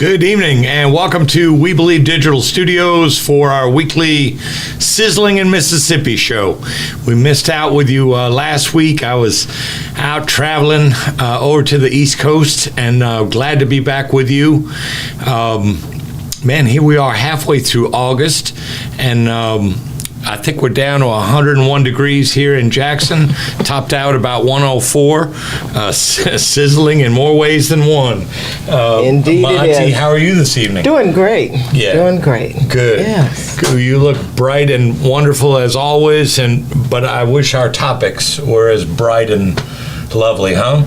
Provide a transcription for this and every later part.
Good evening and welcome to We Believe Digital Studios for our weekly Sizzling in Mississippi show. We missed out with you last week. I was out traveling over to the East Coast and glad to be back with you. Man, here we are halfway through August and I think we're down to 101 degrees here in Jackson, topped out about 104, sizzling in more ways than one. Indeed Maati, it is. how are you this evening? Doing great. Yeah. Doing great. Good. Yes. Good. You look bright and wonderful as always, but I wish our topics were as bright and lovely, huh?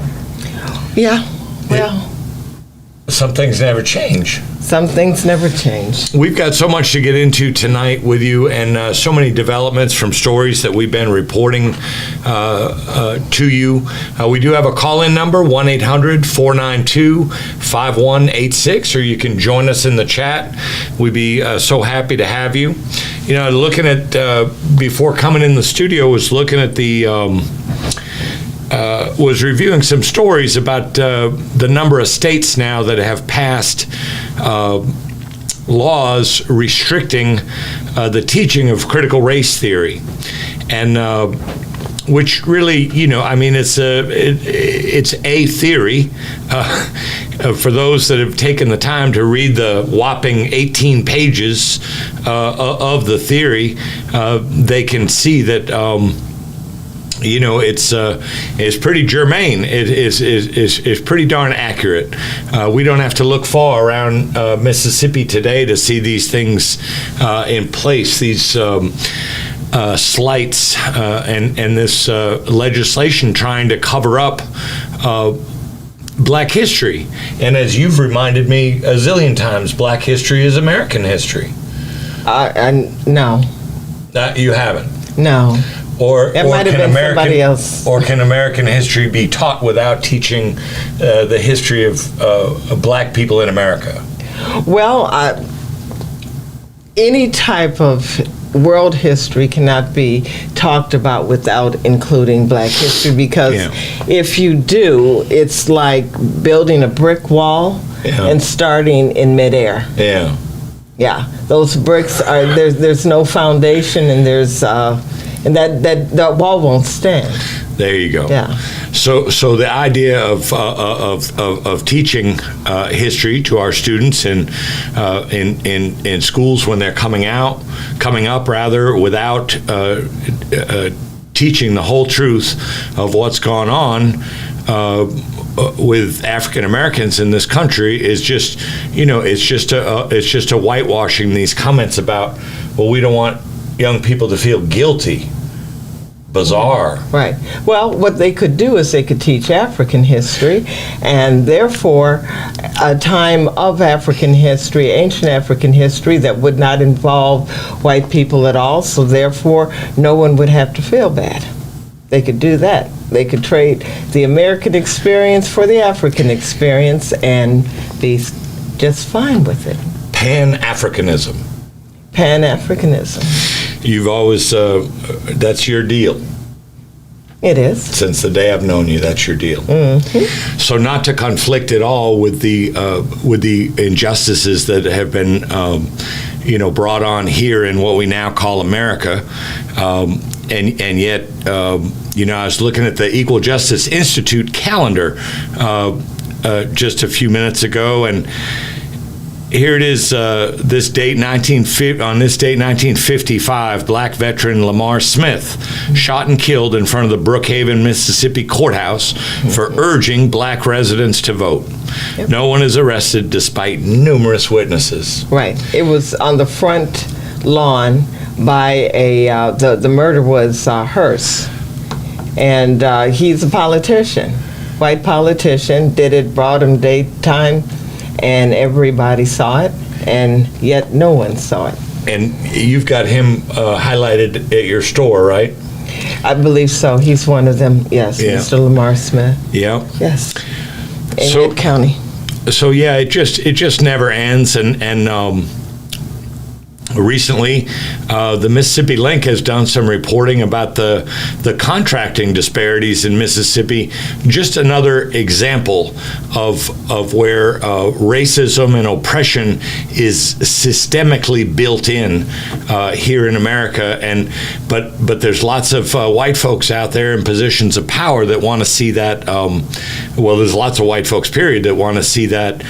Yeah. Well, Some things never change. some things never change. We've got so much to get into tonight with you and so many developments from stories that we've been reporting to you. We do have a call-in number, 1-800-492-5186, or you can join us in the chat. We'd be so happy to have you. You know, looking at, before coming in the studio, was looking at the... was reviewing some stories about the number of states now that have passed laws restricting the teaching of critical race theory, and which really, you know, I mean, it's a theory. For those that have taken the time to read the whopping 18 pages of the theory, they can see that. You know, it's pretty germane. It's pretty darn accurate. We don't have to look far around Mississippi today to see these things in place. These slights and this legislation trying to cover up Black history. And as you've reminded me a zillion times, Black history is American history. No. You haven't. No. Or might have been somebody else. Or can American history be taught without teaching the history of Black people in America? Well, any type of world history cannot be talked about without including Black history, because if you do, it's like building a brick wall and starting in midair. Yeah. Yeah, those bricks are there's no foundation, and there's and that wall won't stand. There you go. Yeah. So the idea of teaching history to our students in schools when they're coming up without teaching the whole truth of what's gone on with African Americans in this country is just, you know, it's just a whitewashing these comments about, well, we don't want young people to feel guilty. Bizarre. Right. Well, what they could do is they could teach African history, and therefore a time of African history, ancient African history, that would not involve white people at all, so therefore no one would have to feel bad. They could do that. They could trade the American experience for the African experience and be just fine with it. Pan-Africanism. Pan-Africanism. You've always, that's your deal. It is. Since the day I've known you, that's your deal. Mm-hmm. So not to conflict at all with the injustices that have been, brought on here in what we now call America, and yet, I was looking at the Equal Justice Institute calendar just a few minutes ago, and here it is, this date, 1955, Black veteran Lamar Smith shot and killed in front of the Brookhaven, Mississippi courthouse for urging Black residents to vote. Yep. No one is arrested despite numerous witnesses. Right. It was on the front lawn by the murder was Hearst. And he's a politician, white politician, did it broad daytime, and everybody saw it, and yet no one saw it. And you've got him highlighted at your store, right? I believe so. He's one of them, yes, Yeah. Mr. Lamar Smith. Yeah. Yes, in So- Pitt County. So yeah, it just never ends, and recently, the Mississippi Link has done some reporting about the contracting disparities in Mississippi. Just another example of where racism and oppression is systemically built in here in America. But there's lots of white folks out there in positions of power that want to see that. There's lots of white folks, period, that want to see that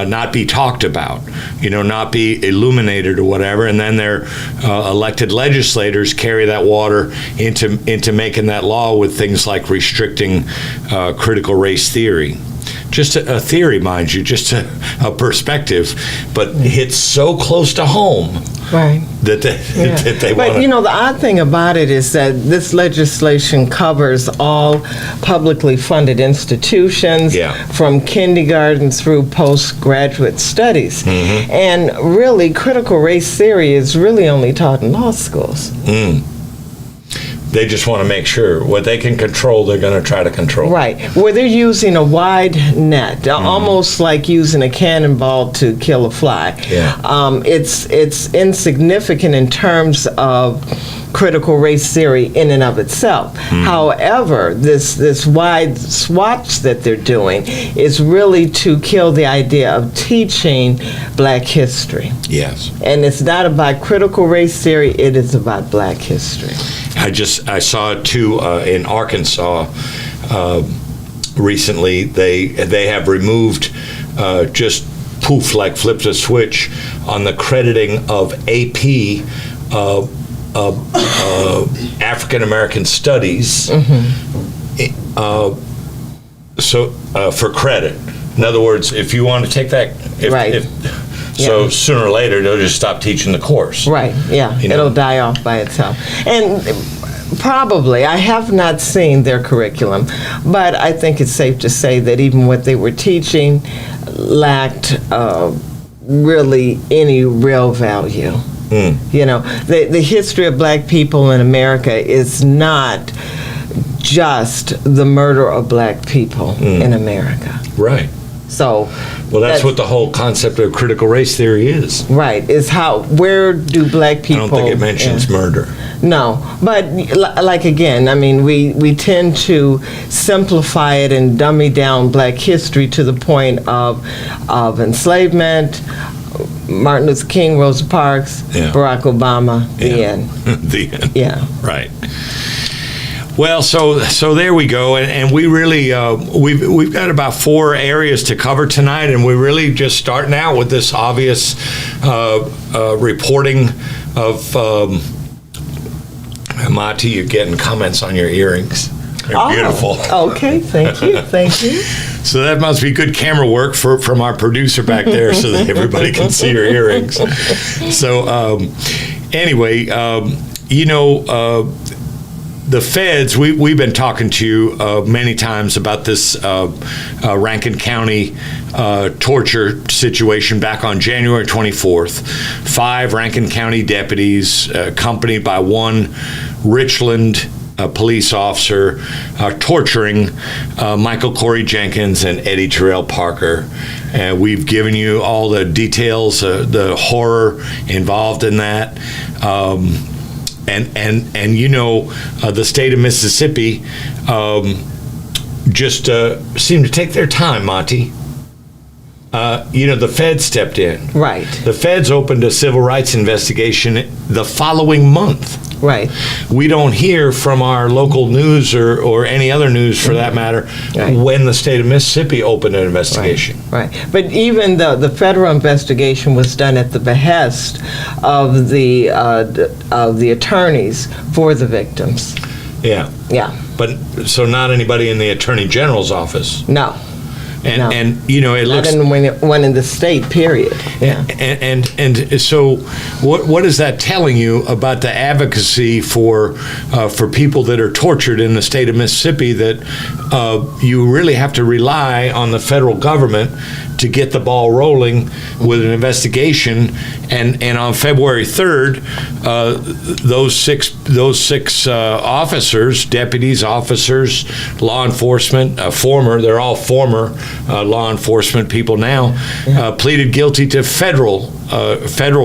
not be talked about, not be illuminated or whatever. And then their elected legislators carry that water into making that law with things like restricting critical race theory. Just a theory, mind you, just a perspective, but hits so close to home. Right. That they want. But the odd thing about it is that this legislation covers all publicly funded institutions, from kindergarten through postgraduate studies. Mm-hmm. And really, critical race theory is really only taught in law schools. They just want to make sure what they can control, they're going to try to control. Right. Where they're using a wide net, almost like using a cannonball to kill a fly. Yeah. It's insignificant in terms of critical race theory in and of itself. However, this wide swatch that they're doing is really to kill the idea of teaching black history. Yes. And it's not about critical race theory, it is about black history. I saw it too in Arkansas recently. They have removed just poof, like flipped a switch on the crediting of AP African American studies. So for credit. In other words, if you want to take that, so sooner or later they'll just stop teaching the course. Right. Yeah. It'll die off by itself. And probably, I have not seen their curriculum, but I think it's safe to say that even what they were teaching lacked really any real value. The history of black people in America is not just the murder of black people in America. Right. So, that's what the whole concept of critical race theory is. Right. Is where do black people... I don't think it mentions murder. No, but like again, I mean, we tend to simplify it and dummy down black history to the point of enslavement, Martin Luther King, Rosa Parks, Barack Obama, the end. The end. Yeah. Right. Well, so there we go, and we really we've got about 4 areas to cover tonight, and we're really just starting out with this obvious reporting of Maati. You're getting comments on your earrings. They're beautiful. Okay, thank you. So that must be good camera work from our producer back there, so that everybody can see your earrings. So anyway, the feds, we've been talking to you many times about this Rankin County torture situation back on January 24th. 5 Rankin County deputies, accompanied by 1 Richland police officer, torturing Michael Corey Jenkins and Eddie Terrell Parker. And we've given you all the details, the horror involved in that. And the state of Mississippi just seemed to take their time, Maati. The feds stepped in. Right. The feds opened a civil rights investigation the following month. Right. We don't hear from our local news or any other news for that matter when the state of Mississippi opened an investigation. Right. But even the federal investigation was done at the behest of the attorneys for the victims. Yeah. Yeah. But so not anybody in the Attorney General's office. No. And it looks not in one in the state, period. Yeah. And so what is that telling you about the advocacy for people that are tortured in the state of Mississippi, that you really have to rely on the federal government to get the ball rolling with an investigation. And on February 3rd, those six officers, deputies, officers, law enforcement, they're all former law enforcement people now, pleaded guilty to federal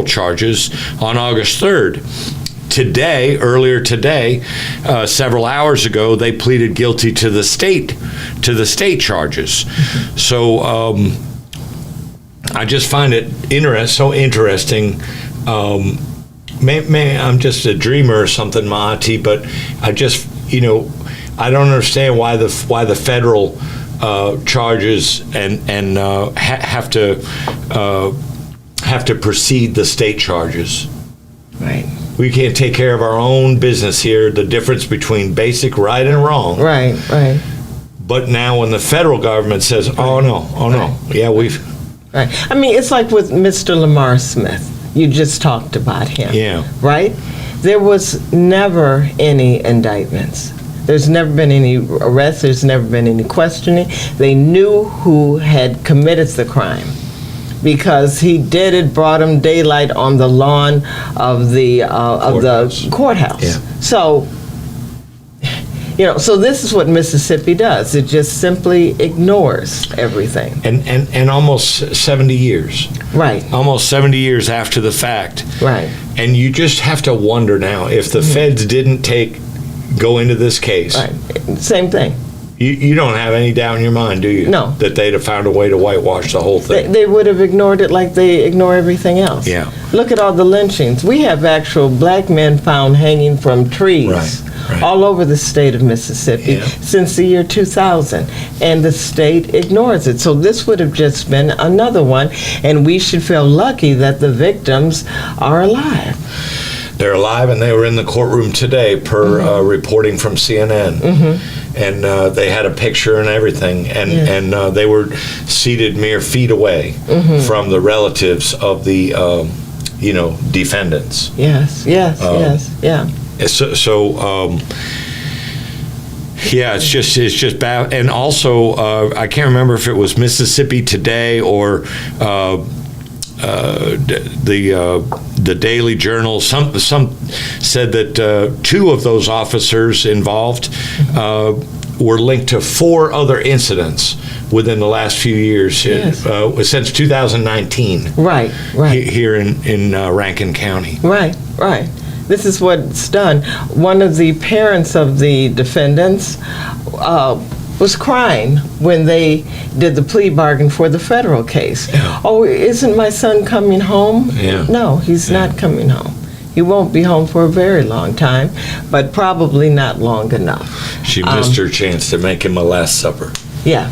charges on August 3rd. Earlier today, several hours ago, they pleaded guilty to the state charges. So I just find it so interesting. Maybe I'm just a dreamer or something, Maati, but I just, I don't understand why the federal charges and have to precede the state charges. Right. We can't take care of our own business here, the difference between basic right and wrong. Right. But now when the federal government says, oh no, yeah, we've... Right. I mean, it's like with Mr. Lamar Smith. You just talked about him. Yeah. Right? There was never any indictments. There's never been any arrests. There's never been any questioning. They knew who had committed the crime, because he brought him daylight on the lawn of the courthouse. Yeah. So, so this is what Mississippi does. It just simply ignores everything. And almost 70 years. Right. Almost 70 years after the fact. Right. And you just have to wonder now, if the feds didn't go into this case. Right. Same thing. You don't have any doubt in your mind, do you? No. That they'd have found a way to whitewash the whole thing. They would have ignored it like they ignore everything else. Yeah. Look at all the lynchings. We have actual black men found hanging from trees Right. all over the state of Mississippi since the year 2000, and the state ignores it. So this would have just been another one, and we should feel lucky that the victims are alive. They're alive, and they were in the courtroom today, per reporting from CNN. And they had a picture and everything, and they were seated mere feet away from the relatives of the, defendants. Yes, yeah. So it's just bad. And also, I can't remember if it was Mississippi Today or the Daily Journal. Some said that 2 of those officers involved were linked to 4 other incidents within the last few years, since 2019. Right. Here in Rankin County. Right. This is what's done. One of the parents of the defendants was crying when they did the plea bargain for the federal case. Yeah. Oh, isn't my son coming home? Yeah. No, he's not coming home. He won't be home for a very long time, but probably not long enough. She missed her chance to make him a Last Supper. Yeah.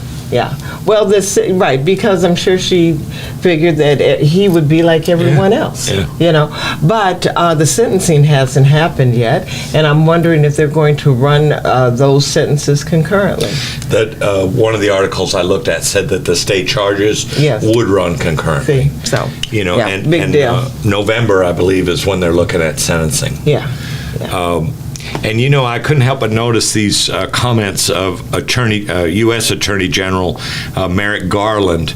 Well, because I'm sure she figured that he would be like everyone else, But the sentencing hasn't happened yet, and I'm wondering if they're going to run those sentences concurrently. That one of the articles I looked at said that the state charges would run concurrently. So, big deal. November, I believe, is when they're looking at sentencing. Yeah. And I couldn't help but notice these comments of U.S. Attorney General Merrick Garland,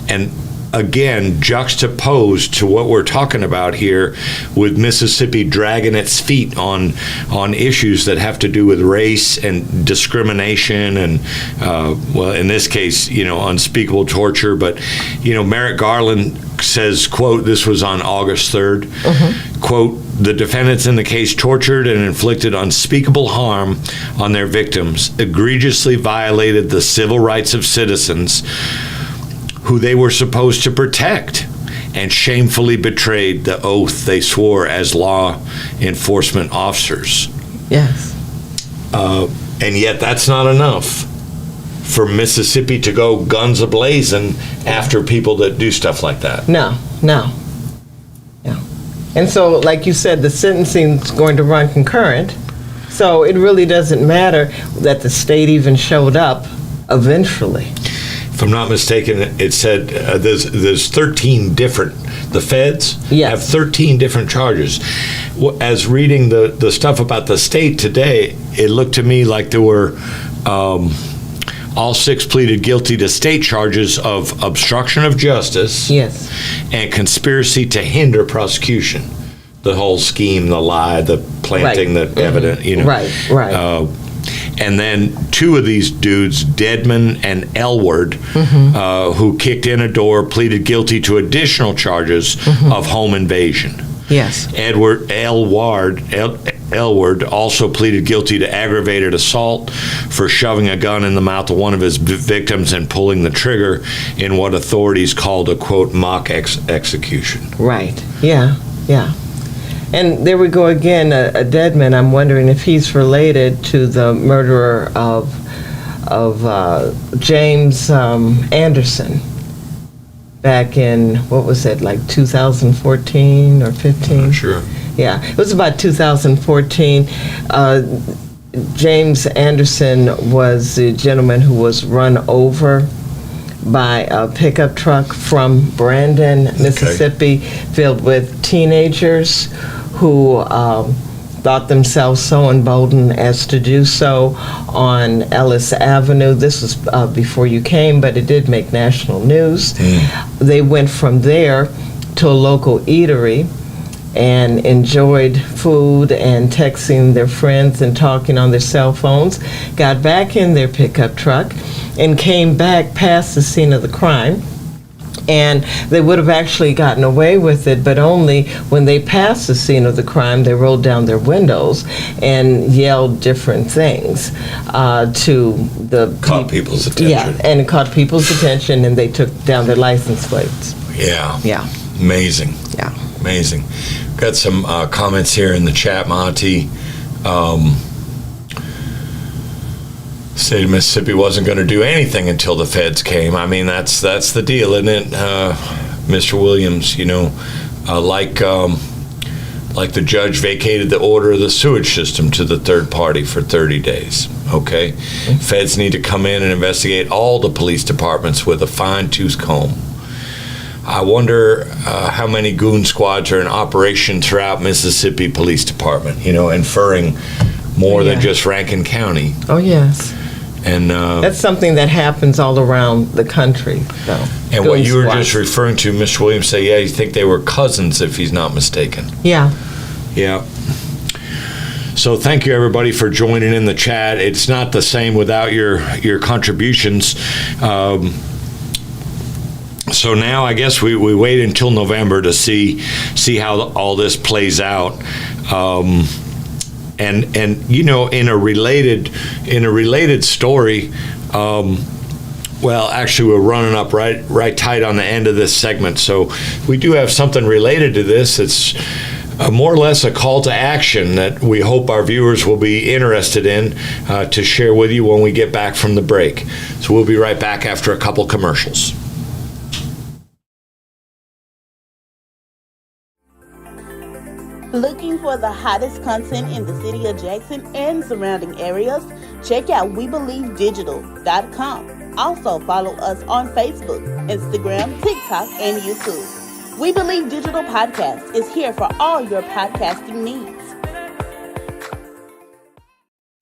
and again juxtaposed to what we're talking about here, with Mississippi dragging its feet on issues that have to do with race and discrimination and in this case unspeakable torture. But Merrick Garland says, quote, this was on August 3rd, quote, the defendants in the case tortured and inflicted unspeakable harm on their victims, egregiously violated the civil rights of citizens who they were supposed to protect, and shamefully betrayed the oath they swore as law enforcement officers. Yes. And yet that's not enough for Mississippi to go guns a-blazing after people that do stuff like that. No. And so, like you said, the sentencing is going to run concurrent, so it really doesn't matter that the state even showed up eventually. If I'm not mistaken, it said there's 13 different, the feds have 13 different charges. As reading the stuff about the state today, it looked to me like there were All 6 pleaded guilty to state charges of obstruction of justice Yes. and conspiracy to hinder prosecution. The whole scheme, the lie, the planting, Right. the evidence, Right. And then 2 of these dudes, Deadman and Elward, who kicked in a door, pleaded guilty to additional charges of home invasion. Yes. Elward also pleaded guilty to aggravated assault for shoving a gun in the mouth of one of his victims and pulling the trigger in what authorities called a, quote, mock execution. Right. Yeah. And there we go again, a Deadman. I'm wondering if he's related to the murderer of James Anderson back in, what was it, like 2014 or 15? Not sure. Yeah, it was about 2014. James Anderson was the gentleman who was run over by a pickup truck from Brandon, Mississippi, filled with teenagers who thought themselves so emboldened as to do so on Ellis Avenue. This was before you came, but it did make national news. They went from there to a local eatery and enjoyed food and texting their friends and talking on their cell phones, got back in their pickup truck and came back past the scene of the crime. And they would have actually gotten away with it, but only when they passed the scene of the crime, they rolled down their windows and yelled different things to the Caught people's attention. Yeah, and it caught people's attention, and they took down their license plates. Yeah. Yeah. Amazing. Yeah. Amazing. Got some comments here in the chat, Maati. State of Mississippi wasn't going to do anything until the feds came. I mean, that's the deal, isn't it, Mr. Williams? Like the judge vacated the order of the sewage system to the third party for 30 days. Okay, feds need to come in and investigate all the police departments with a fine-tooth comb. I wonder how many goon squads are in operation throughout Mississippi Police Department. Inferring more than just Rankin County. Oh, yes. And that's something that happens all around the country, though. And what you were just referring to, Mr. Williams, say, you think they were cousins, if he's not mistaken. Yeah. Yeah. So thank you, everybody, for joining in the chat. It's not the same without your contributions. So now I guess we wait until November to see how all this plays out. And in a related story, well, actually we're running up right tight on the end of this segment, so we do have something related to this. It's more or less a call to action that we hope our viewers will be interested in to share with you when we get back from the break. So we'll be right back after a couple commercials. Looking for the hottest content in the city of Jackson and surrounding areas? Check out WeBelieveDigital.com. Also follow us on Facebook, Instagram, TikTok, and YouTube. We Believe Digital Podcast is here for all your podcasting needs.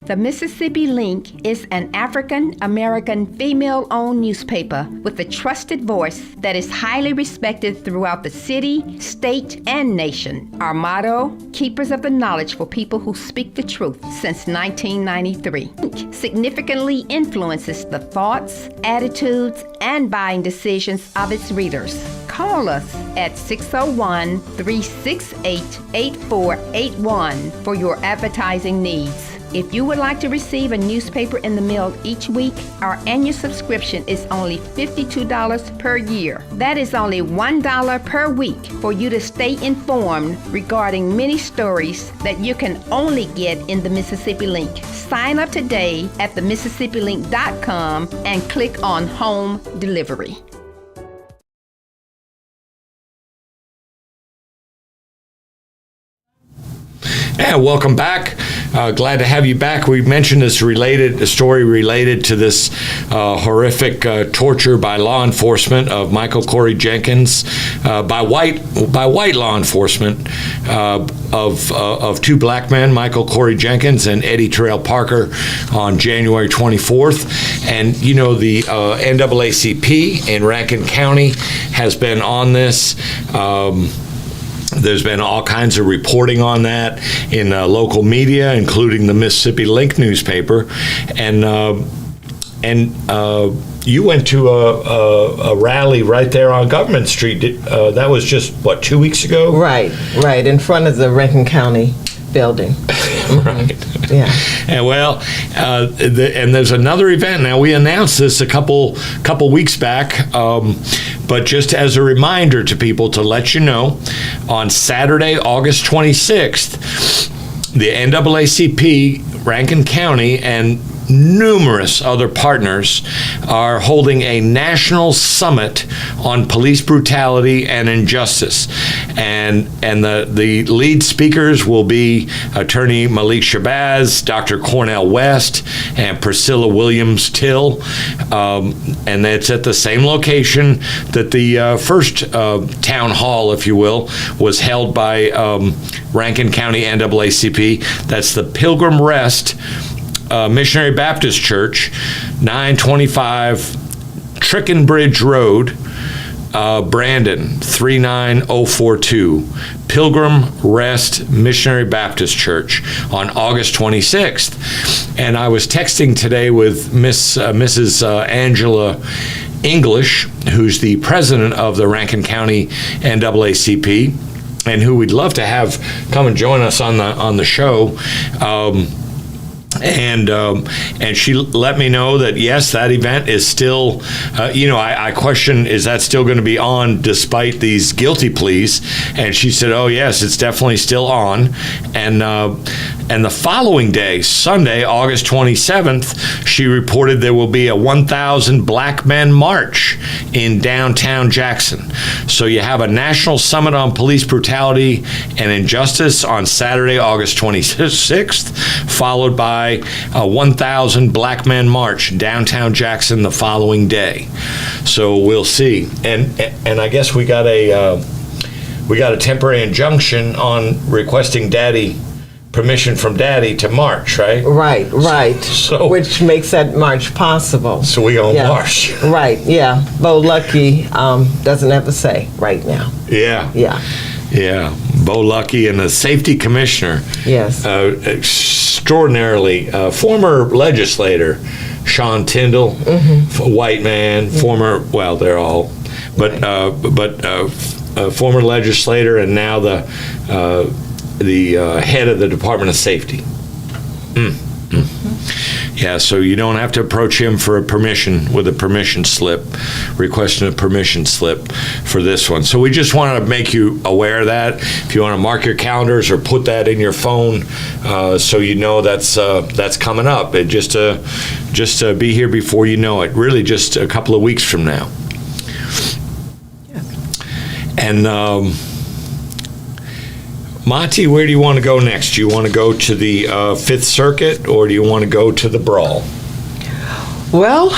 The Mississippi Link is an African-American female-owned newspaper with a trusted voice that is highly respected throughout the city, state, and nation. Our motto, Keepers of the Knowledge for People Who Speak the Truth, since 1993. Link significantly influences the thoughts, attitudes, and buying decisions of its readers. Call us at 601-368-8481 for your advertising needs. If you would like to receive a newspaper in the mail each week, our annual subscription is only $52 per year. That is only $1 per week for you to stay informed regarding many stories that you can only get in the Mississippi Link. Sign up today at themississippilink.com and click on Home Delivery. And welcome back. glad to have you back. We mentioned this a story related to this horrific torture by law enforcement of Michael Corey Jenkins by white law enforcement of two black men, Michael Corey Jenkins and Eddie Terrell Parker, on January 24th. And the NAACP in Rankin County has been on this. There's been all kinds of reporting on that in local media, including the Mississippi Link newspaper, and you went to a rally right there on Government Street. That was just 2 weeks ago? Right, in front of the Rankin County building. Right. Yeah. And and there's another event now. We announced this a couple weeks back, but just as a reminder to people to let you know, on Saturday, August 26th, the NAACP, Rankin County, and numerous other partners are holding a national summit on police brutality and injustice, and the lead speakers will be Attorney Malik Shabazz, Dr. Cornel West, and Priscilla Williams Till, and it's at the same location that the first town hall, if you will, was held by Rankin County NAACP. That's the Pilgrim Rest Missionary Baptist Church, 925 Trickenbridge Road, Brandon, 39042. Pilgrim Rest Missionary Baptist Church on August 26th. And I was texting today with Mrs. Angela English, who's the president of the Rankin County NAACP, and who we'd love to have come and join us on the show. And she let me know that yes, that event is still, I question, is that still going to be on despite these guilty pleas? And she said, oh yes, it's definitely still on. And the following day, Sunday, August 27th, she reported there will be a 1,000 Black Men March in downtown Jackson. So you have a national summit on police brutality and injustice on Saturday, August 26th, followed by a 1,000 Black Men March downtown Jackson the following day. So we'll see. And I guess we got a temporary injunction on requesting permission from Daddy to march, right? Right. So, which makes that march possible. So we gonna march. Right, yeah. Bo Lucky doesn't have a say right now. Yeah. Bo Lucky and the safety commissioner. Yes. Extraordinarily, former legislator, Sean Tyndall, white man, former, well, they're all, but former legislator, and now the head of the Department of Safety. Yeah, so you don't have to approach him for a permission with a permission slip, requesting a permission slip for this one. So we just want to make you aware of that. If you want to mark your calendars or put that in your phone, so you know that's coming up. It just be here before you know it. Really, just a couple of weeks from now. Yeah. And Maati, where do you want to go next? Do you want to go to the Fifth Circuit, or do you want to go to the brawl? Well,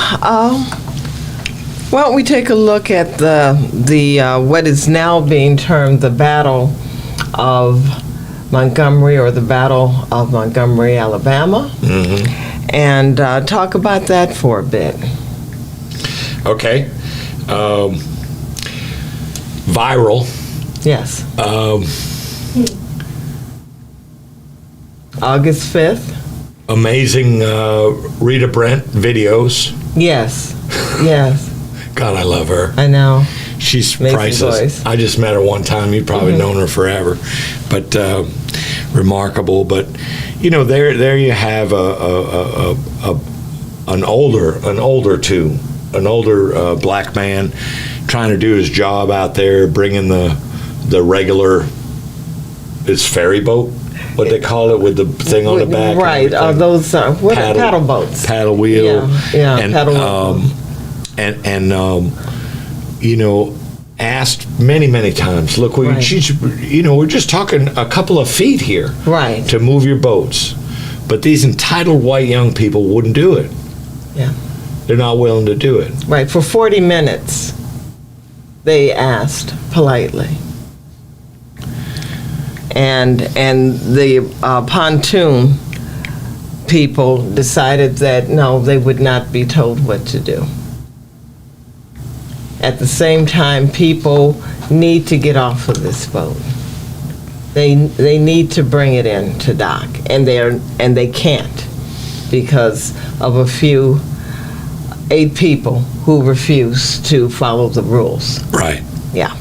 why don't we take a look at the what is now being termed the Battle of Montgomery, or the Battle of Montgomery, Alabama, and talk about that for a bit. Okay. Viral. Yes. August 5th. Amazing Rita Brent videos. Yes. God, I love her. I know. She's Amazing priceless. voice. I just met her one time. You've probably known her forever, but remarkable. But there you have an older black man trying to do his job out there, bringing the regular. It's ferry boat, what they call it, with the thing on the back. Right, those paddle boats. Paddle wheel. Yeah, and, paddle wheel. Asked many times, look, we're just talking a couple of feet here. Right. To move your boats. But these entitled white young people wouldn't do it. Yeah. They're not willing to do it. Right. For 40 minutes, they asked politely. And the pontoon people decided that no, they would not be told what to do. At the same time, people need to get off of this boat. They need to bring it in to dock, and they can't because of 8 people who refuse to follow the rules. Right. Yeah.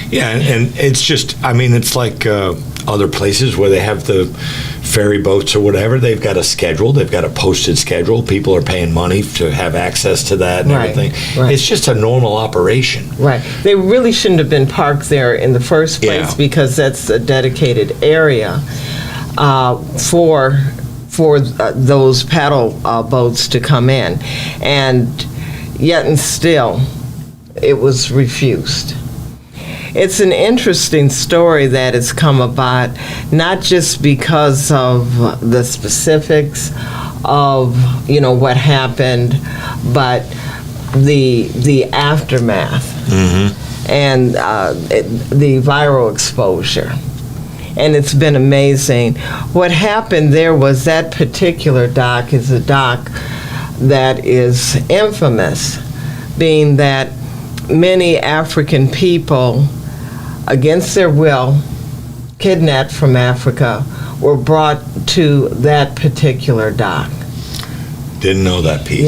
Yeah, and it's just, I mean, it's like other places where they have the ferry boats or whatever. They've got a schedule. They've got a posted schedule. People are paying money to have access to that and everything. Right. It's just a normal operation. Right. They really shouldn't have been parked there in the first place Yeah. because that's a dedicated area for those paddle boats to come in. And yet and still, it was refused. It's an interesting story that has come about, not just because of the specifics of, what happened, but the aftermath and the viral exposure. And it's been amazing. What happened there was that particular dock is a dock that is infamous, being that many African people, against their will, kidnapped from Africa, were brought to that particular dock. Didn't know that piece.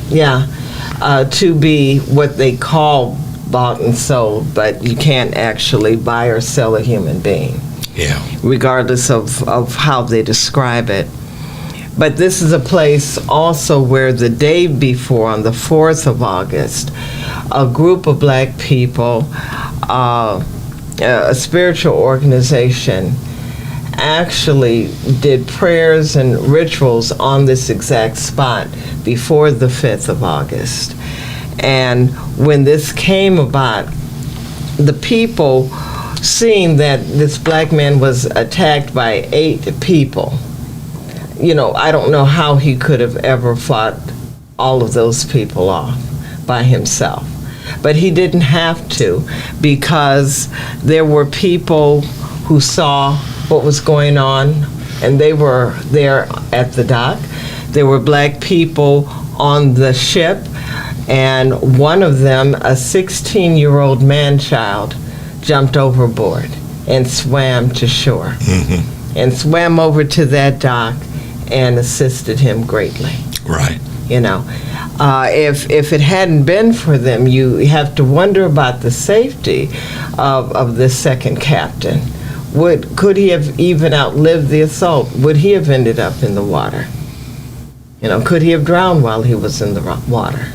Yeah. To be what they call bought and sold, but you can't actually buy or sell a human being. Yeah. Regardless of how they describe it. But this is a place also where the day before, on the 4th of August, a group of black people, a spiritual organization, actually did prayers and rituals on this exact spot before the 5th of August. And when this came about, the people, seeing that this black man was attacked by 8 people, I don't know how he could have ever fought all of those people off by himself. But he didn't have to, because there were people who saw what was going on, and they were there at the dock. There were black people on the ship, and one of them, a 16-year-old man-child, jumped overboard and swam to shore, and swam over to that dock and assisted him greatly. Right. If it hadn't been for them, you have to wonder about the safety of this second captain. Could he have even outlived the assault? Would he have ended up in the water? Could he have drowned while he was in the water?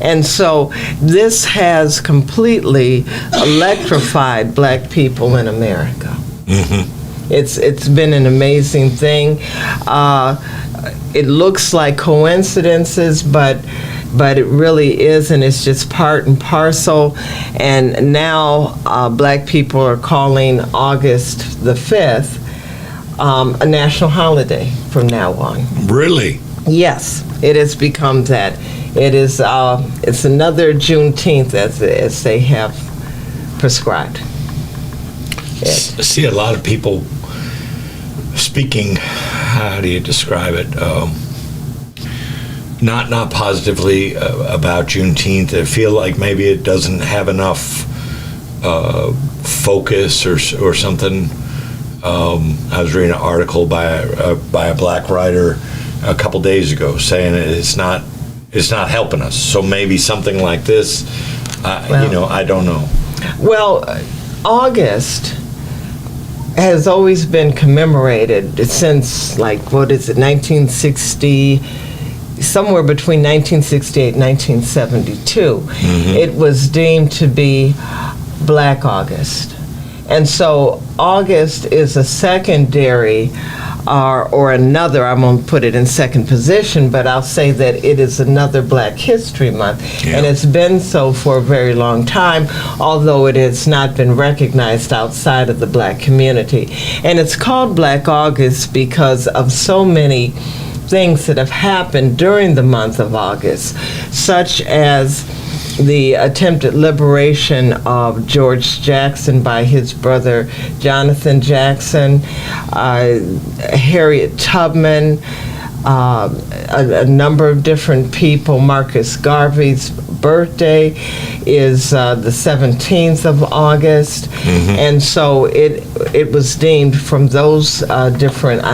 And so this has completely electrified black people in America. It's been an amazing thing. It looks like coincidences, but it really isn't. It's just part and parcel. And now black people are calling August the 5th a national holiday from now on. Really? Yes, it has become that. It is. It's another Juneteenth as they have prescribed. I see a lot of people speaking, how do you describe it? Not positively about Juneteenth. I feel like maybe it doesn't have enough focus or something. I was reading an article by a black writer a couple days ago saying it's not helping us. So maybe something like this, I don't know. Well, August has always been commemorated since, 1960, somewhere between 1968 and 1972. It was deemed to be Black August. And so August is a secondary or another. I'm going to put it in second position, but I'll say that it is another Black History Month. Yeah. And it's been so for a very long time, although it has not been recognized outside of the Black community. And it's called Black August because of so many things that have happened during the month of August, such as the attempted liberation of George Jackson by his brother Jonathan Jackson, Harriet Tubman, a number of different people. Marcus Garvey's birthday is the 17th of August, and so it was deemed from those different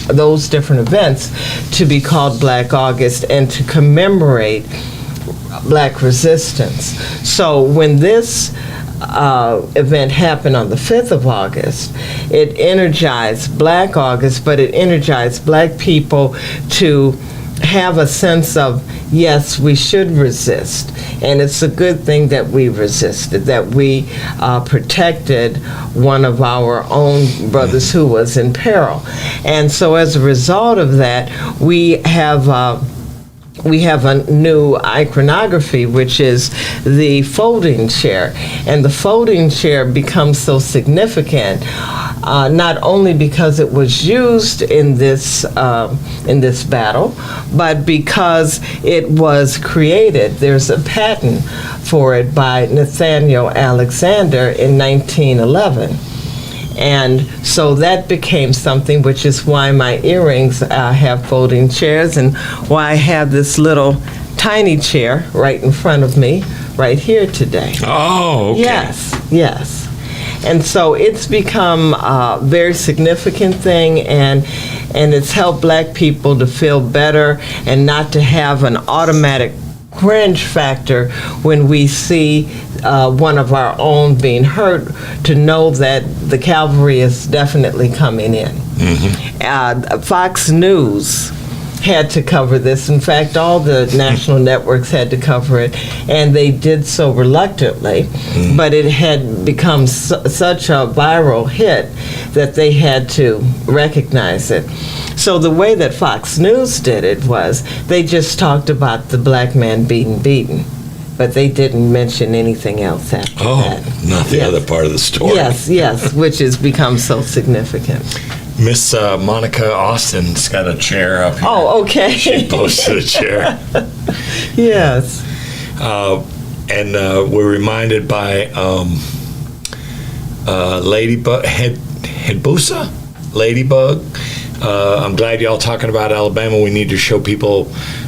events to be called Black August and to commemorate Black resistance. So when this event happened on the 5th of August, it energized Black August, but it energized Black people to have a sense of, yes, we should resist. And it's a good thing that we resisted, that we protected one of our own brothers who was in peril. And so as a result of that, we have a new iconography, which is the folding chair. And the folding chair becomes so significant, not only because it was used in this battle, but because it was created. There's a patent for it by Nathaniel Alexander in 1911. And so that became something, which is why my earrings have folding chairs and why I have this little tiny chair right in front of me right here today. Oh, okay. Yes. And so it's become a very significant thing, and it's helped Black people to feel better and not to have an automatic cringe factor when we see one of our own being hurt, to know that the cavalry is definitely coming in. Fox News had to cover this. In fact, all the national networks had to cover it, and they did so reluctantly, but it had become such a viral hit that they had to recognize it. So the way that Fox News did it was they just talked about the Black man being beaten, but they didn't mention anything else after that. Not the other part of the story. Yes, which has become so significant. Miss Monica Austin's got a chair up here. Oh, okay. She posted a chair. Yes. And we're reminded by Ladybug, Hedbusa? Ladybug. I'm glad y'all talking about Alabama. We need to show people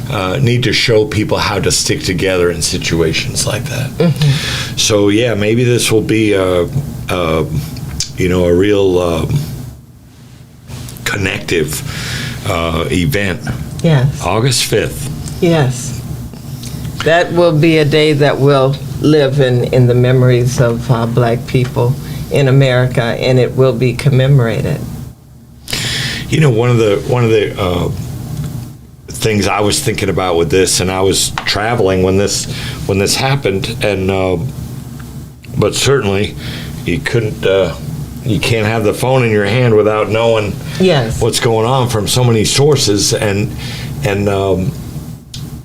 how to stick together in situations like that. So yeah, maybe this will be a real connective event. Yes. August 5th. Yes. That will be a day that will live in the memories of Black people in America, and it will be commemorated. You know, one of the things I was thinking about with this, and I was traveling when this happened, and but certainly you can't have the phone in your hand without knowing what's going on from so many sources, and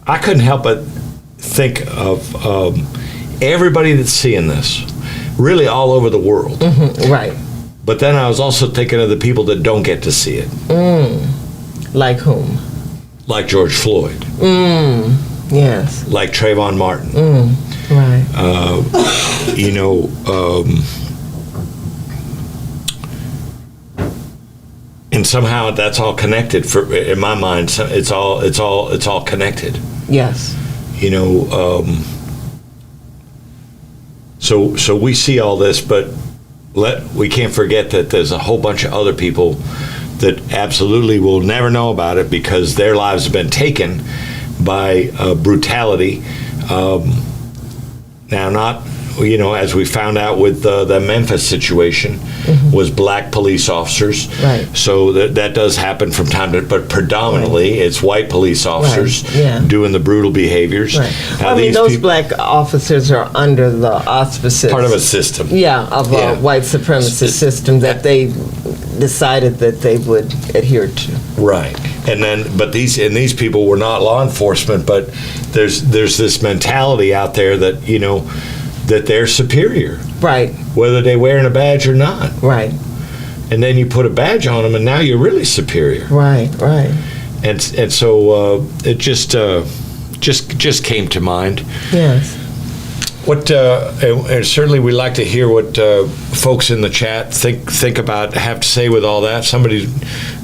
I couldn't help but think of everybody that's seeing this, really all over the world. Right. But then I was also thinking of the people that don't get to see it. Like whom? Like George Floyd. Yes. Like Trayvon Martin. Right. And somehow that's all connected. In my mind, it's all connected. Yes. So we see all this, but we can't forget that there's a whole bunch of other people that absolutely will never know about it because their lives have been taken by brutality. Now, not, as we found out with the Memphis situation, was black police officers. Right. So that does happen from time to time, but predominantly it's white police officers doing the brutal behaviors. Right. Now, those black officers are under the auspices. Part of a system. Of a white supremacist system that they decided that they would adhere to. Right. And then, but these people were not law enforcement, but there's this mentality out there that, you know, that they're superior. Right. Whether they're wearing a badge or not. Right. And then you put a badge on them, and now you're really superior. Right. Right. And so it just came to mind. Yes. What and certainly we like to hear what folks in the chat think about, have to say with all that. Somebody's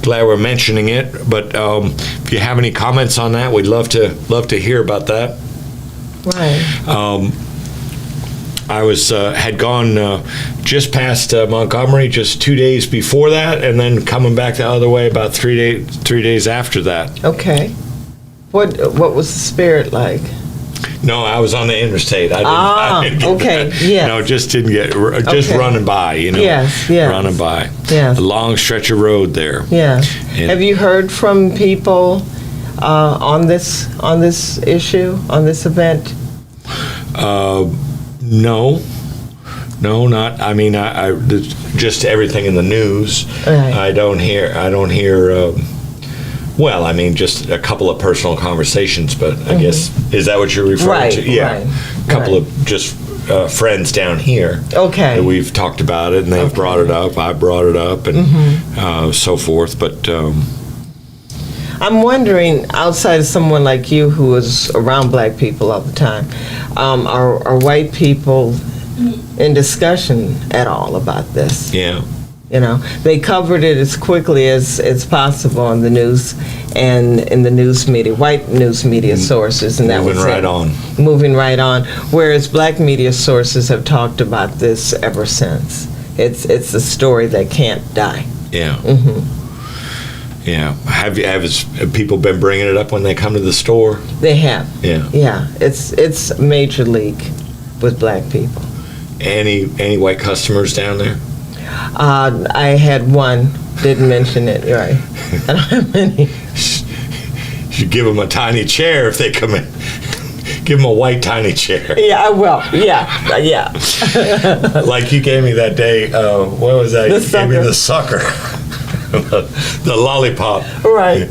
glad we're mentioning it, but if you have any comments on that, we'd love to hear about that. Right. I had gone just past Montgomery just 2 days before that, and then coming back the other way about 3 days after that. Okay. What was the spirit like? No, I was on the interstate. I didn't get okay. that. Yes. No, just didn't get. Just Okay. running by, you know. Yes, yes. Running by. Yes. A long stretch of road there. Yeah. And- Have you heard from people on this issue, on this event? No, not. I mean, I just everything in the news. Right. I don't hear. Well, I mean, just a couple of personal conversations, but I guess, is that what you're referring Right, to? Yeah. right, A couple right. of just friends down here. Okay. That we've talked about it, and they've brought it up. I brought it up, and so forth. But I'm wondering, outside of someone like you who is around black people all the time, are white people in discussion at all about this? yeah, You know, they covered it as quickly as possible on the news and in the news media, white news media sources, and that moving was right it. on. Moving right on. Whereas black media sources have talked about this ever since. It's a story that can't die. Yeah. Yeah. Have people been bringing it up when they come to the store? They have. Yeah. Yeah. It's major league with black people. Any white customers down there? I had one. Didn't mention it. Right. I don't have many. You give them a tiny chair if they come in. Give them a white tiny chair. Yeah, I will. Yeah. Like you gave me that day. What was that? The You gave me the sucker. the lollipop. Right.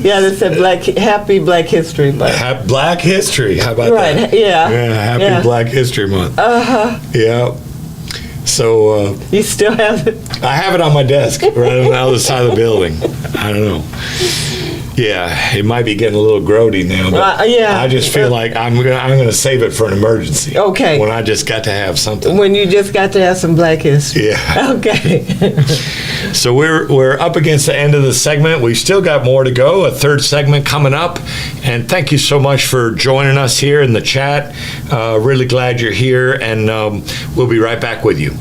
Yeah, they said Happy Black History Month. Black History. How about Right. that? Yeah. Happy Yeah. Black History Month. Yeah. So You still have it? I have it on my desk right on the other side of the building. I don't know. Yeah, it might be getting a little grody now, but yeah. I just feel like I'm gonna save it for an emergency. Okay. When I just got to have something. When you just got to have some Black History. Yeah. Okay. So we're up against the end of the segment. We've still got more to go. A third segment coming up, and thank you so much for joining us here in the chat. Really glad you're here, and we'll be right back with you.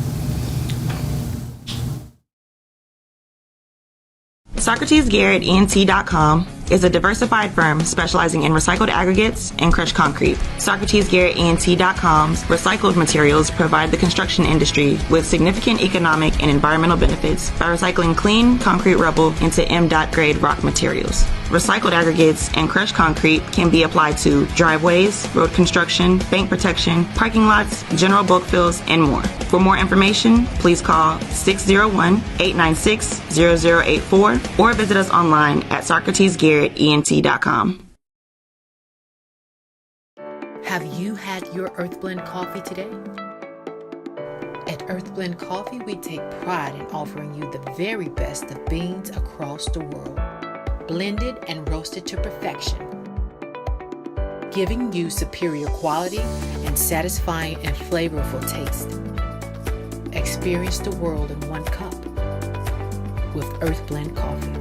SocratesGarrettENT.com is a diversified firm specializing in recycled aggregates and crushed concrete. SocratesGarrettENT.com's recycled materials provide the construction industry with significant economic and environmental benefits by recycling clean concrete rubble into M.Dot grade rock materials. Recycled aggregates and crushed concrete can be applied to driveways, road construction, bank protection, parking lots, general bulk fills, and more. For more information, please call 601-896-0084 or visit us online at SocratesGarrettENT.com. Have you had your Earthblend coffee today? At Earthblend Coffee, we take pride in offering you the very best of beans across the world, blended and roasted to perfection, giving you superior quality and satisfying and flavorful taste. Experience the world in one cup with Earthblend Coffee.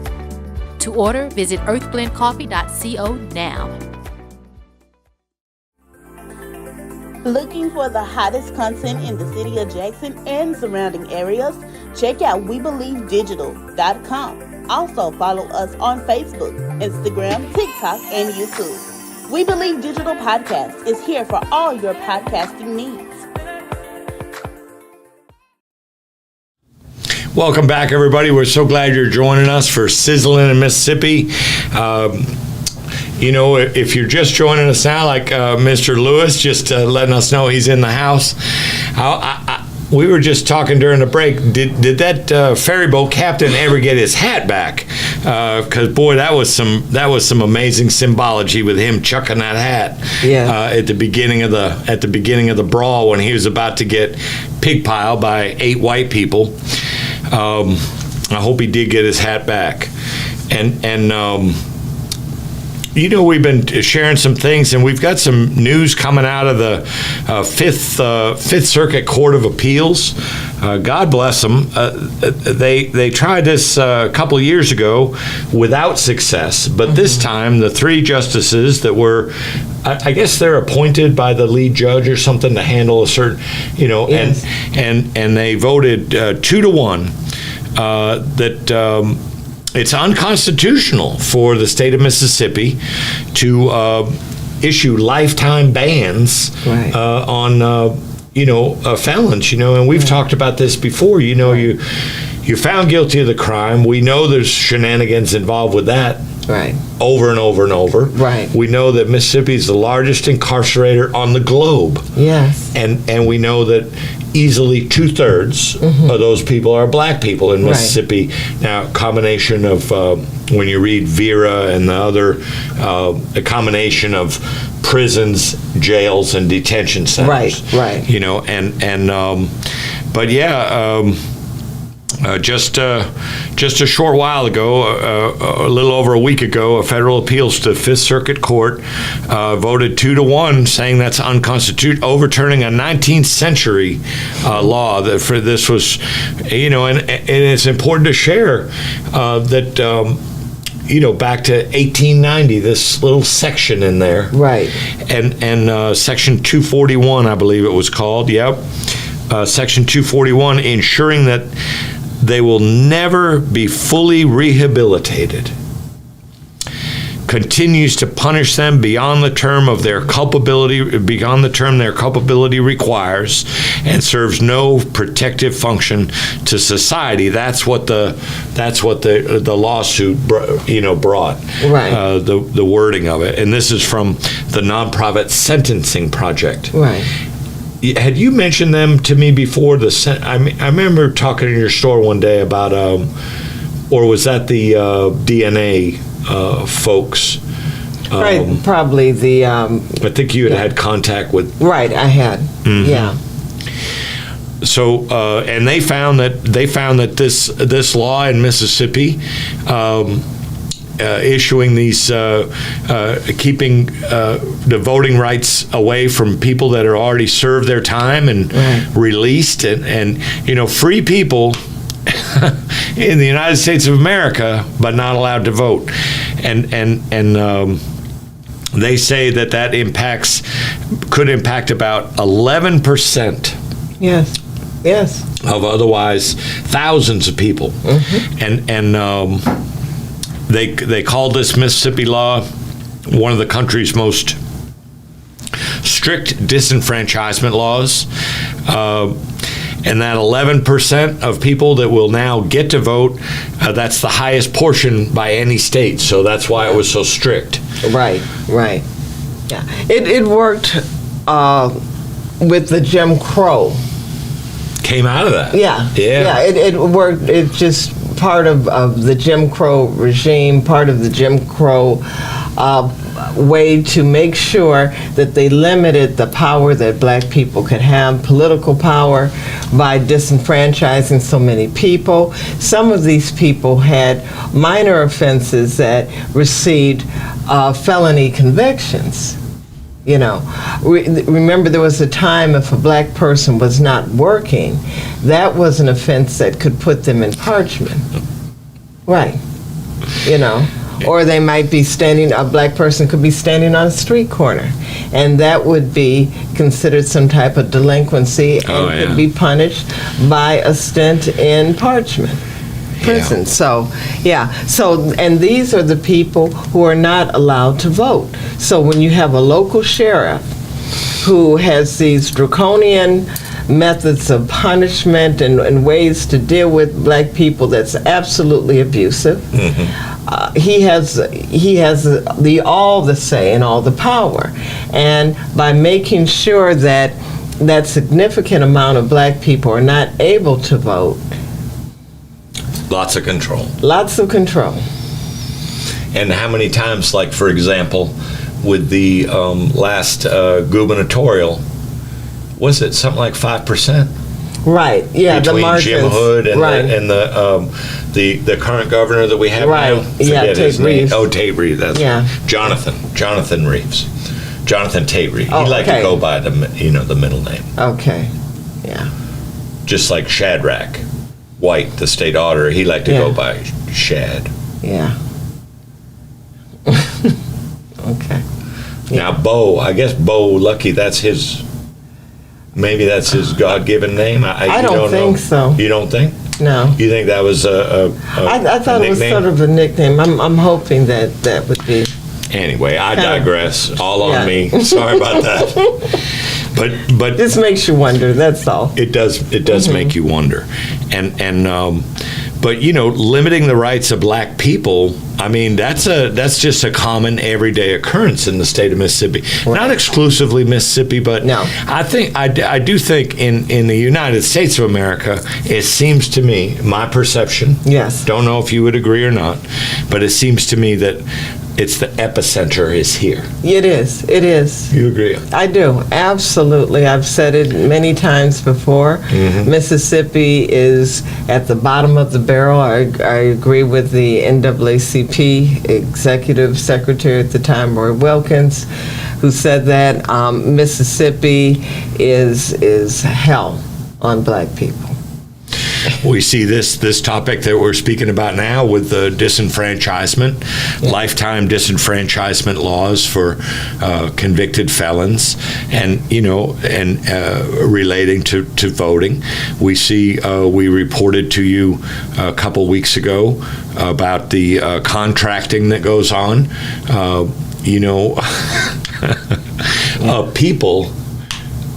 To order, visit earthblendcoffee.co now. Looking for the hottest content in the city of Jackson and surrounding areas? Check out WeBelieveDigital.com. Also follow us on Facebook, Instagram, TikTok, and YouTube. We Believe Digital Podcast is here for all your podcasting needs. Welcome back, everybody. We're so glad you're joining us for Sizzling in Mississippi. You know, if you're just joining us now, like Mr. Lewis, just letting us know he's in the house, we were just talking during the break. Did that ferry boat captain ever get his hat back? Because boy, that was some amazing symbology with him chucking that hat at the beginning of the brawl when he was about to get pigpiled by 8 white people. I hope he did get his hat back, and. We've been sharing some things, and we've got some news coming out of the Fifth Circuit Court of Appeals. God bless them. They tried this a couple of years ago without success, but this time the 3 justices that were, I guess they're appointed by the lead judge or something to handle a certain, and they voted 2-1 that. It's unconstitutional for the state of Mississippi to issue lifetime bans on felons. And we've talked about this before. You're found guilty of the crime. We know there's shenanigans involved with that. Right. Over and over and over. Right. We know that Mississippi is the largest incarcerator on the globe. Yes. And we know that easily 2/3 of those people are black people in Mississippi. Right. Now, a combination of when you read Vera and the other, a combination of prisons, jails, and detention centers. Right. But yeah. Just a short while ago, a little over a week ago, a federal appeals to Fifth Circuit Court voted 2-1, saying that's unconstitutional, overturning a 19th century law. That for this was, and it's important to share that. Back to 1890, this little section in there, right, and Section 241, I believe it was called. Yep, Section 241, ensuring that they will never be fully rehabilitated, continues to punish them beyond the term of their culpability, beyond the term their culpability requires, and serves no protective function to society. That's what the lawsuit brought. Right. The wording of it, and this is from the Nonprofit Sentencing Project. Right. Had you mentioned them to me before? I remember talking in your store one day about, or was that the DNA folks? Right, probably the. I think you had contact with. Right, I had. Mm-hmm. Yeah. So, and they found that this law in Mississippi. Issuing these, keeping the voting rights away from people that are already served their time and released, and free people in the United States of America, but not allowed to vote, and they say that could impact about 11%. Yes. Of otherwise thousands of people, and. They called this Mississippi law one of the country's most strict disenfranchisement laws, and that 11% of people that will now get to vote, that's the highest portion by any state, so that's why it was so strict. Right. Yeah, it worked with the Jim Crow. Came out of that. Yeah. It worked. It just part of the Jim Crow regime, part of the Jim Crow way to make sure that they limited the power that black people could have, political power, by disenfranchising so many people. Some of these people had minor offenses that received felony convictions. Remember there was a time if a black person was not working, that was an offense that could put them in parchment. Right. Or they might be a black person could be standing on a street corner, and that would be considered some type of delinquency and could be punished by a stint in parchment. Prison. Yeah. And these are the people who are not allowed to vote. So when you have a local sheriff who has these draconian methods of punishment and ways to deal with black people that's absolutely abusive, he has the say and all the power. And by making sure that that significant amount of black people are not able to vote. Lots of control. Lots of control. And how many times, like, for example, with the last gubernatorial, was it something like 5%? Right. Yeah. Between the markers. Jim Hood and right. the current governor that we have right. now. Yeah. Forget his Tate name. Reeves. Oh, Tate Reeves. That's Jonathan Reeves. Jonathan Tate Reeves. Oh, He liked okay. to go by the middle name. Okay. Yeah. Just like Shadrach White, the state auditor, he liked to Yeah. go by Shad. Yeah. Okay. Now, I guess Bo Lucky, maybe that's his God-given name. I you don't think know. so. You don't think? No. You think that was I thought it was nickname? sort of a nickname. I'm hoping that would be. Anyway, I Kinda. digress. All on Yeah. me. Sorry about that. But This makes you wonder. That's all. it does make you wonder, but limiting the rights of black people, I mean, that's just a common everyday occurrence in the state of Mississippi. Not exclusively Mississippi, but No. I do think in the United States of America, it seems to me, my perception, Yes. don't know if you would agree or not, but it seems to me that it's the epicenter is here. It is. It is. You agree? I do, absolutely. I've said it many times before. Mississippi is at the bottom of the barrel. I agree with the NAACP executive secretary at the time, Roy Wilkins, who said that Mississippi is hell on black people. We see this topic that we're speaking about now with the disenfranchisement, lifetime disenfranchisement laws for convicted felons, and relating to voting. We see we reported to you a couple weeks ago about the contracting that goes on. People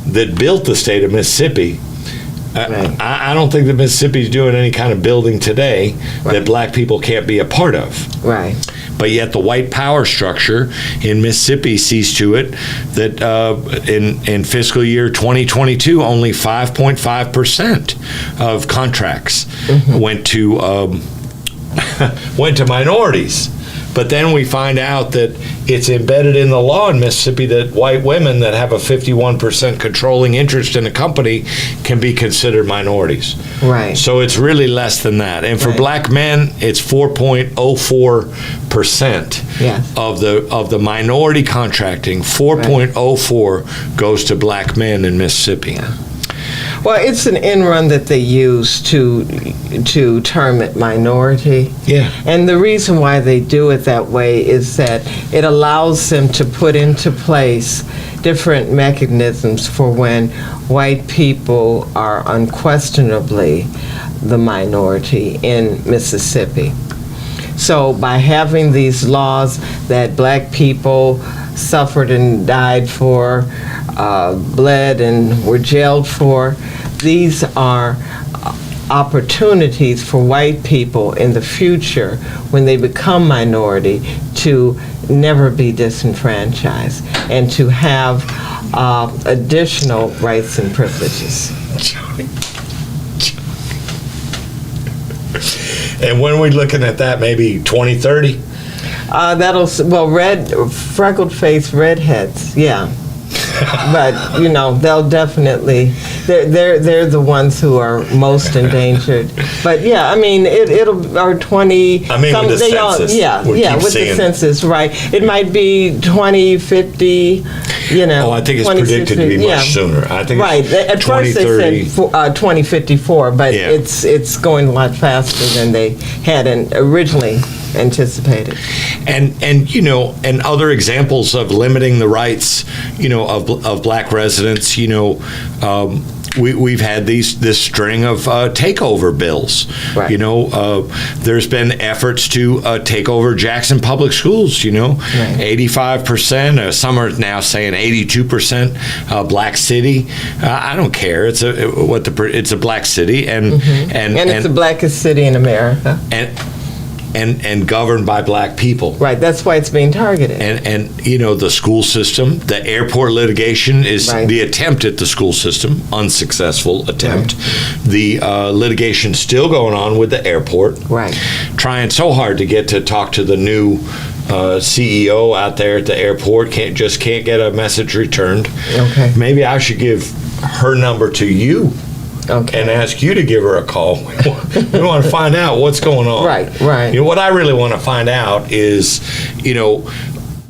that built the state of Mississippi. Right. I don't think that Mississippi is doing any kind of building today that black people can't be a part of. Right. But yet the white power structure in Mississippi sees to it that in fiscal year 2022, only 5.5% of contracts went to minorities. But then we find out that it's embedded in the law in Mississippi that white women that have a 51% controlling interest in a company can be considered minorities. Right. So it's really less than that. And for Right. black men, it's 4.04% Yes. of the minority contracting. 4.04 goes to black men in Mississippi. Well, it's an end run that they use to term it minority. Yeah. And the reason why they do it that way is that it allows them to put into place different mechanisms for when white people are unquestionably the minority in Mississippi. So by having these laws that black people suffered and died for, bled and were jailed for, these are opportunities for white people in the future when they become minority to never be disenfranchised and to have additional rights and privileges. And when are we looking at that? Maybe 2030? Freckled face redheads, yeah. But they'll definitely they're the ones who are most endangered. But yeah, I mean it'll our 20. I mean with the census. With the census, right? It might be 2050. Oh, I think it's predicted to be much sooner. I think right. At first they said 2054, but it's going a lot faster than they had originally anticipated. And other examples of limiting the rights, of black residents, we've had this string of takeover bills. Right. There's been efforts to take over Jackson Public Schools. 85%. Some are now saying 82% black city. I don't care. It's a black city, and it's the blackest city in America. and governed by black people. Right. That's why it's being targeted. And the school system, the airport litigation is the attempt at the school system, unsuccessful attempt. Right. The litigation still going on with the airport. Right. Trying so hard to get to talk to the new CEO out there at the airport. Can't get a message returned. Okay. Maybe I should give her number to you. Okay. And ask you to give her a call. We want to find out what's going on. Right. What I really want to find out is,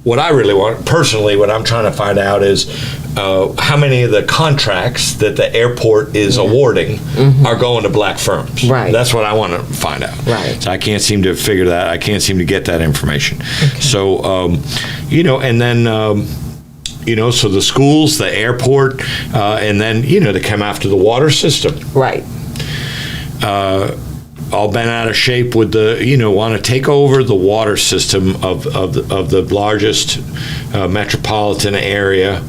what I really want, personally, what I'm trying to find out is how many of the contracts that the airport is awarding are going to black firms. Right. That's what I want to find out. Right. So I can't seem to figure that. I can't seem to get that information. Okay. So, and then... so the schools, the airport, and then, to come after the water system. Right. All bent out of shape with want to take over the water system of the largest metropolitan area,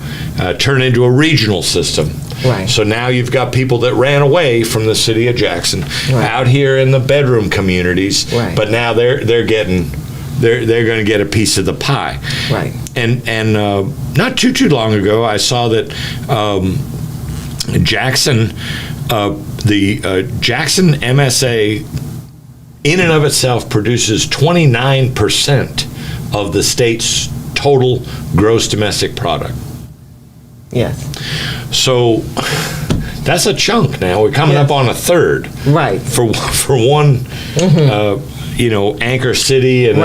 turn into a regional system. Right. So now you've got people that ran away from the city of Jackson out here in the bedroom communities, but now they're going to get a piece of the pie. Right. And not too long ago, I saw that Jackson, the Jackson MSA, in and of itself produces 29% of the state's total gross domestic product. Yes. So that's a chunk now. We're coming up on a third. Right. For one. Anchor city and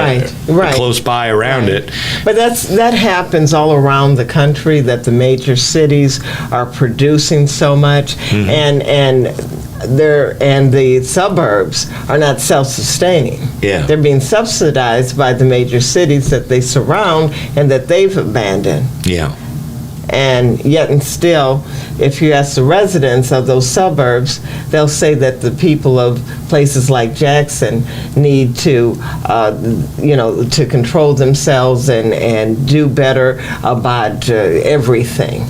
close by around it. But that happens all around the country, that the major cities are producing so much, and the suburbs are not self-sustaining. Yeah. They're being subsidized by the major cities that they surround and that they've abandoned. Yeah. And yet and still, if you ask the residents of those suburbs, they'll say that the people of places like Jackson need to, to control themselves and do better about everything,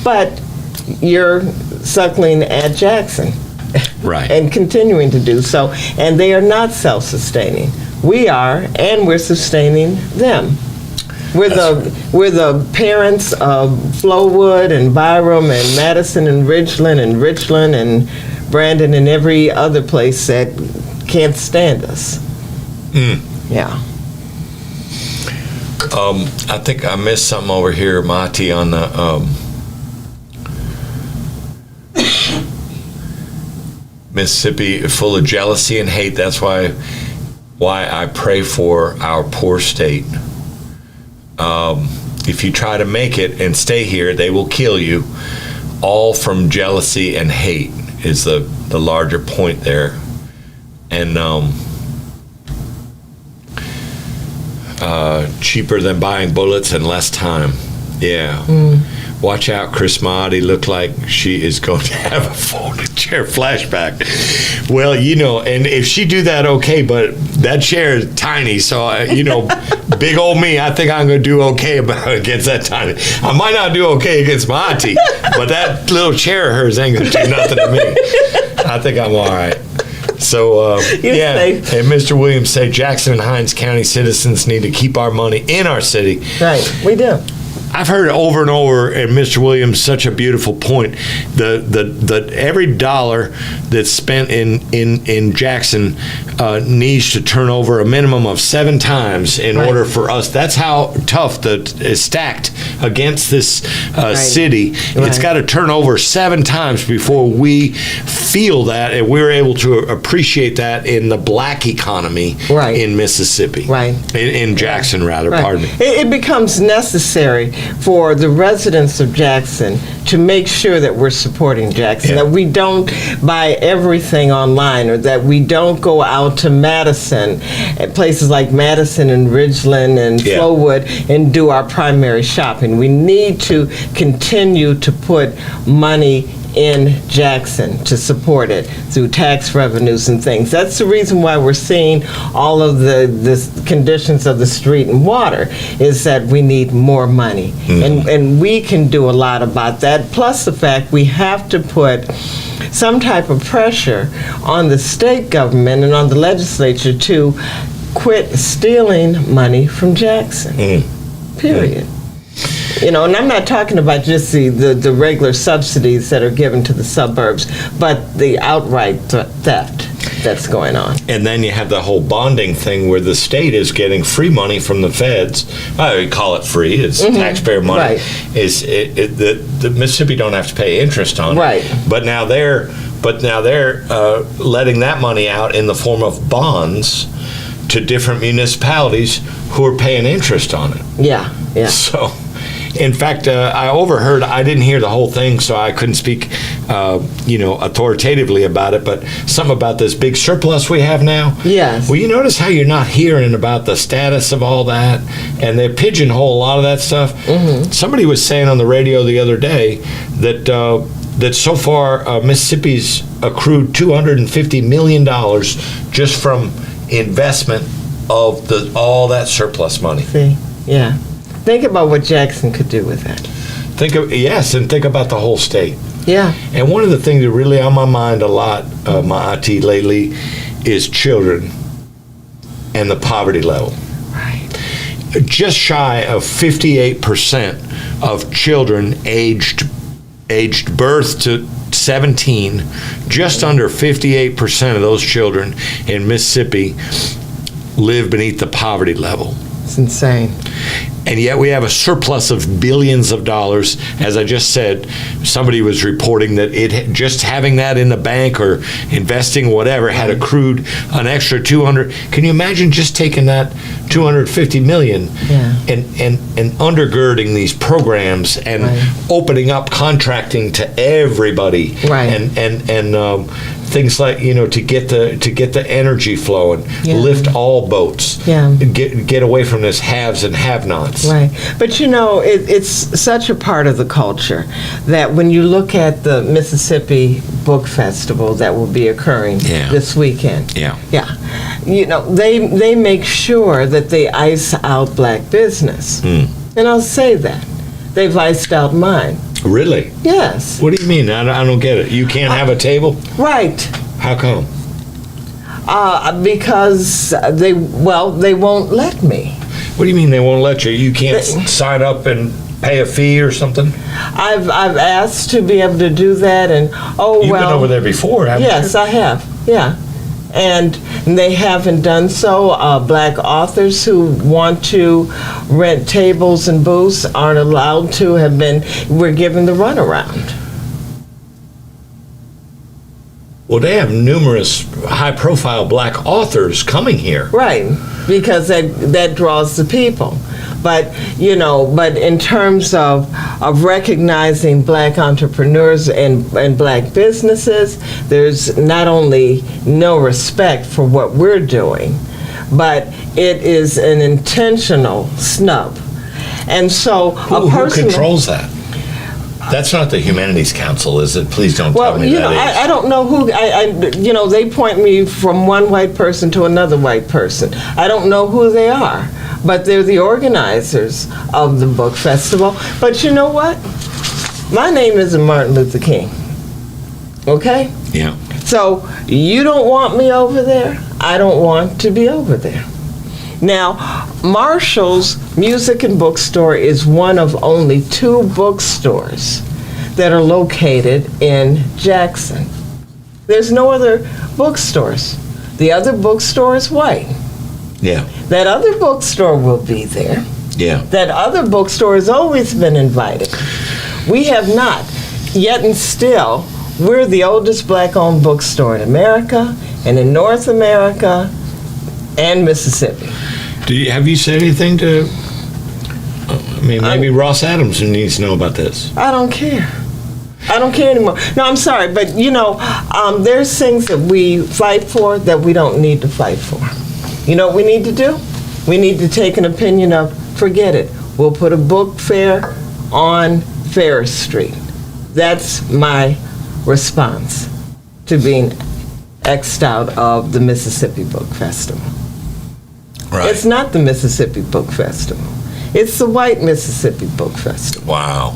But you're suckling at Jackson. Right. And continuing to do so. And they are not self-sustaining. We are, and we're sustaining them. We're the parents of Flowood and Byram and Madison and Ridgeland and Brandon and every other place that can't stand us. Yeah. I think I missed something over here, Maati, on the Mississippi, full of jealousy and hate. That's why I pray for our poor state. If you try to make it and stay here, they will kill you. All from jealousy and hate is the larger point there. And cheaper than buying bullets and less time. Yeah. Watch out, Chris Maati look like she is going to have a folded chair flashback. Well, and if she do that, okay, but that chair is tiny, so, big old me, I think I'm going to do okay against that tiny. I might not do okay against Maati, but that little chair of hers ain't going to do nothing to me. I think I'm all right. So, and Mr. Williams say Jackson and Hinds County citizens need to keep our money in our city. Right, we do. I've heard over and over, and Mr. Williams, such a beautiful point. The every dollar that's spent in Jackson needs to turn over a minimum of 7 times in order for us. That's how tough is stacked against this city. It's got to turn over 7 times before we feel that, and we're able to appreciate that in the black economy in Mississippi. In Jackson, rather. Pardon me. It becomes necessary for the residents of Jackson to make sure that we're supporting Jackson, that we don't buy everything online, or that we don't go out to Madison, places like Madison and Ridgeland and Flowood, and do our primary shopping. We need to continue to put money in Jackson to support it through tax revenues and things. That's the reason why we're seeing all of the conditions of the street and water, is that we need more money. And we can do a lot about that, plus the fact we have to put some type of pressure on the state government and on the legislature to quit stealing money from Jackson. Period. You know, and I'm not talking about just the regular subsidies that are given to the suburbs, but the outright theft that's going on. And then you have the whole bonding thing where the state is getting free money from the feds. I call it free. It's taxpayer money. Right. The Mississippi don't have to pay interest on it. Right. But now they're letting that money out in the form of bonds to different municipalities who are paying interest on it. Yeah. So, in fact, I didn't hear the whole thing, so I couldn't speak, authoritatively about it, but something about this big surplus we have now. Yes. Well, you notice how you're not hearing about the status of all that, and they pigeonhole a lot of that stuff. Somebody was saying on the radio the other day that so far Mississippi's accrued $250 million just from investment of all that surplus money. See, yeah. Think about what Jackson could do with that. Think about the whole state. Yeah. And one of the things that really on my mind a lot, Maati, lately, is children and the poverty level. Right. Just shy of 58% of children aged birth to 17, just under 58% of those children in Mississippi live beneath the poverty level. It's insane. And yet we have a surplus of billions of dollars. As I just said, somebody was reporting that just having that in the bank or investing whatever had accrued an extra 200. Can you imagine just taking that 250 million and undergirding these programs and opening up contracting to everybody and things like, to get the energy flowing, lift all boats, get away from this haves and have-nots. Right. But it's such a part of the culture that when you look at the Mississippi Book Festival that will be occurring this weekend, they make sure that they ice out black business. And I'll say that. They've iced out mine. Really? Yes. What do you mean? I don't get it. You can't have a table? Right. How come? Because they won't let me. What do you mean they won't let you? You can't sign up and pay a fee or something? I've asked to be able to do that, and You've been over there before, haven't you? Yes, I have. Yeah. And they haven't done so. Black authors who want to rent tables and booths aren't allowed to. We're given the runaround. Well, they have numerous high-profile black authors coming here. Right, because that draws the people. But in terms of recognizing black entrepreneurs and black businesses, there's not only no respect for what we're doing, but it is an intentional snub. And so who controls that? That's not the Humanities Council, is it? Please don't tell me that is. I don't know who. They point me from one white person to another white person. I don't know who they are, but they're the organizers of the book festival. But you know what? My name isn't Martin Luther King. Okay? Yeah. So you don't want me over there. I don't want to be over there. Now, Marshall's Music and Bookstore is one of only 2 bookstores that are located in Jackson. There's no other bookstores. The other bookstore is white. Yeah. That other bookstore will be there. Yeah. That other bookstore has always been invited. We have not. Yet and still, we're the oldest black-owned bookstore in America and in North America and Mississippi. Have you said anything to, maybe Ross Adams needs to know about this. I don't care. I don't care anymore. No, I'm sorry, but there's things that we fight for that we don't need to fight for. You know what we need to do? We need to take an opinion of, forget it. We'll put a book fair on Ferris Street. That's my response to being X'd out of the Mississippi Book Festival. Right. It's not the Mississippi Book Festival. It's the white Mississippi Book Festival. Wow.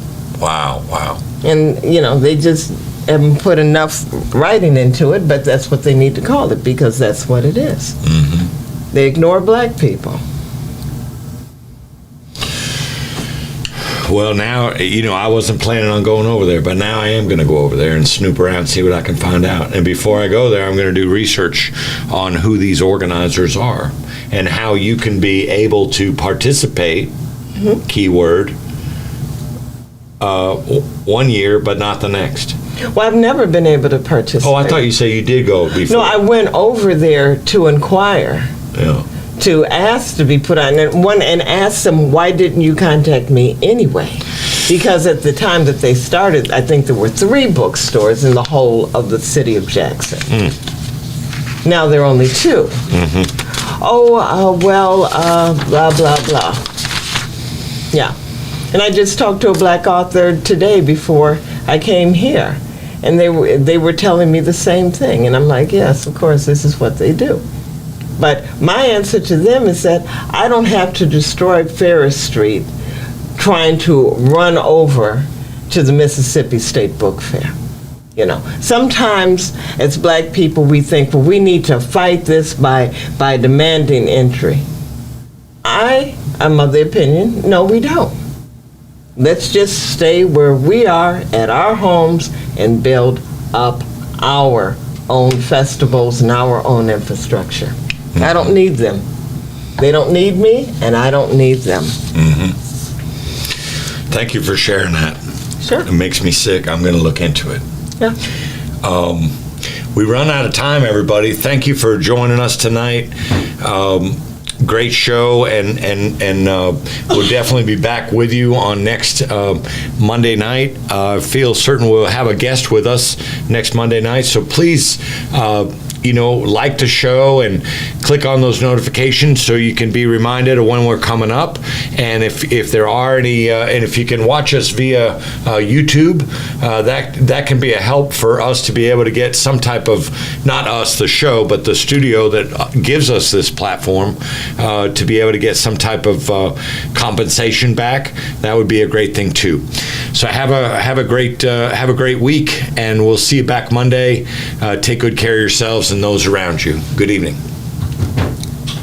And, they just haven't put enough writing into it, but that's what they need to call it because that's what it is. They ignore black people. Well, now, I wasn't planning on going over there, but now I am going to go over there and snoop around and see what I can find out. And before I go there, I'm going to do research on who these organizers are and how you can be able to participate, keyword, 1 year, but not the next. Well, I've never been able to participate. Oh, I thought you said you did go before. No, I went over there to inquire. Yeah. To ask to be put on, and ask them, why didn't you contact me anyway? Because at the time that they started, I think there were 3 bookstores in the whole of the city of Jackson. Now there are only 2. Blah, blah, blah. Yeah. And I just talked to a black author today before I came here, and they were telling me the same thing. And I'm like, yes, of course, this is what they do. But my answer to them is that I don't have to destroy Ferris Street trying to run over to the Mississippi State Book Fair. Sometimes as black people we think, well, we need to fight this by demanding entry. I'm of the opinion, no, we don't. Let's just stay where we are at our homes and build up our own festivals and our own infrastructure. I don't need them. They don't need me, and I don't need them. Thank you for sharing that. Sure. It makes me sick. I'm going to look into it. Yeah. We run out of time, everybody. Thank you for joining us tonight. Great show, and we'll definitely be back with you on next Monday night. I feel certain we'll have a guest with us next Monday night, so please like the show and click on those notifications so you can be reminded of when we're coming up. And if there are any, and if you can watch us via YouTube, that can be a help for us to be able to get some type of, not us, the show, but the studio that gives us this platform to be able to get some type of compensation back. That would be a great thing too. So have a great week, and we'll see you back Monday. Take good care of yourselves and those around you. Good evening.